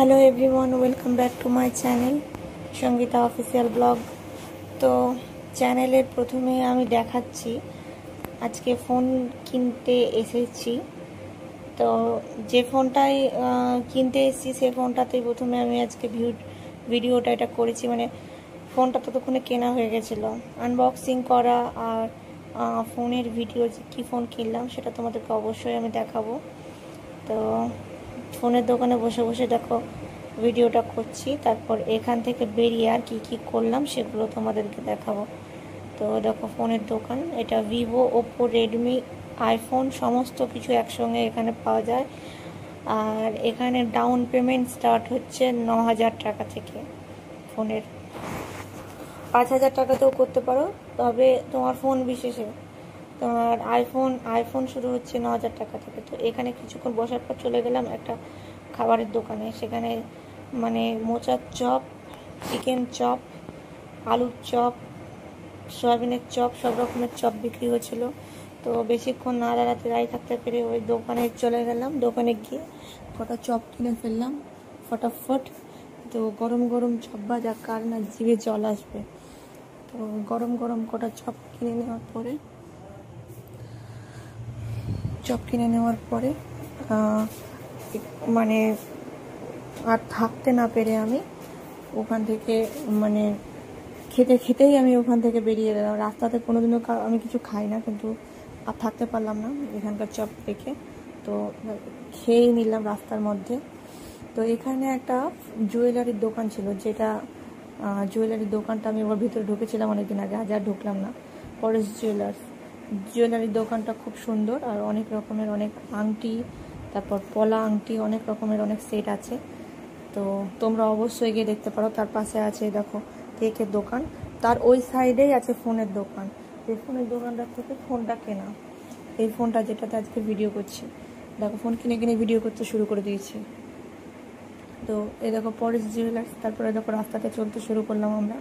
Hello everyone, welcome back to my channel Sangeeta official blog. তো চ্যানেলের প্রথমে আমি দেখাচ্ছি আজকে ফোন কিনতে এসেছি। তো যে ফোনটাই কিনতে এসেছি সেই ফোনটাতেই প্রথমে আমি আজকে ভিডিওটা এটা করেছি। মানে ফোনটা ততক্ষণে কেনা হয়ে গেছিলো, আনবক্সিং করা আর ফোনের ভিডিও যে কী ফোন কিনলাম সেটা তোমাদেরকে অবশ্যই আমি দেখাবো। তো ফোনের দোকানে বসে বসে দেখো ভিডিওটা করছি, তারপর এখান থেকে বেরিয়ে আর কি কি করলাম সেগুলো তোমাদেরকে দেখাবো। তো দেখো ফোনের দোকান, এটা ভিভো, ওপো, রেডমি, আইফোন সমস্ত কিছু একসঙ্গে এখানে পাওয়া যায়। আর এখানে ডাউন পেমেন্ট স্টার্ট হচ্ছে 9,000 টাকা থেকে। ফোনের 5,000 টাকাতেও করতে পারো, তবে তোমার ফোন বিশেষে। তোমার আইফোন শুরু হচ্ছে 9,000 টাকা থেকে। তো এখানে কিছুক্ষণ বসার পর চলে গেলাম একটা খাবারের দোকানে। সেখানে মানে মোচার চপ, চিকেন চপ, আলুর চপ, সয়াবিনের চপ, সব রকমের চপ বিক্রি হচ্ছিল। তো বেশিক্ষণ না দাঁড়াতে দাঁড়িয়ে থাকতে পেরে ওই দোকানে চলে গেলাম। দোকানে গিয়ে কটা চপ কিনে ফেললাম ফটাফট। তো গরম গরম চপ ভাজা, কার না জিভে জল আসবে। তো গরম গরম কটা চপ কিনে নেওয়ার পরে মানে আর থাকতে না পেরে আমি ওখান থেকে মানে খেতেই আমি ওখান থেকে বেরিয়ে গেলাম। রাস্তাতে কোনোদিনও আমি কিছু খাই না, কিন্তু আর থাকতে পারলাম না এখানকার চপ দেখে। তো খেয়েই নিলাম রাস্তার মধ্যে। তো এখানে একটা জুয়েলারির দোকান ছিল, যেটা জুয়েলারির দোকানটা আমি ওর ভিতরে ঢুকেছিলাম অনেকদিন আগে, আজ আর ঢুকলাম না। পরেশ জুয়েলারির দোকানটা খুব সুন্দর, আর অনেক রকমের অনেক আংটি, তারপর পলা আংটি, অনেক রকমের অনেক সেট আছে। তো তোমরা অবশ্যই গিয়ে দেখতে পারো। তার পাশে আছে দেখো কেকের দোকান, তার ওই সাইডেই আছে ফোনের দোকান। এই ফোনের দোকানটার থেকে ফোনটা কেনা, এই ফোনটা যেটাতে আজকে ভিডিও করছি। দেখো ফোন কিনে ভিডিও করতে শুরু করে দিয়েছি। তো এই দেখো পরেশ জুয়েলার্স। তারপরে দেখো রাস্তাতে চলতে শুরু করলাম আমরা।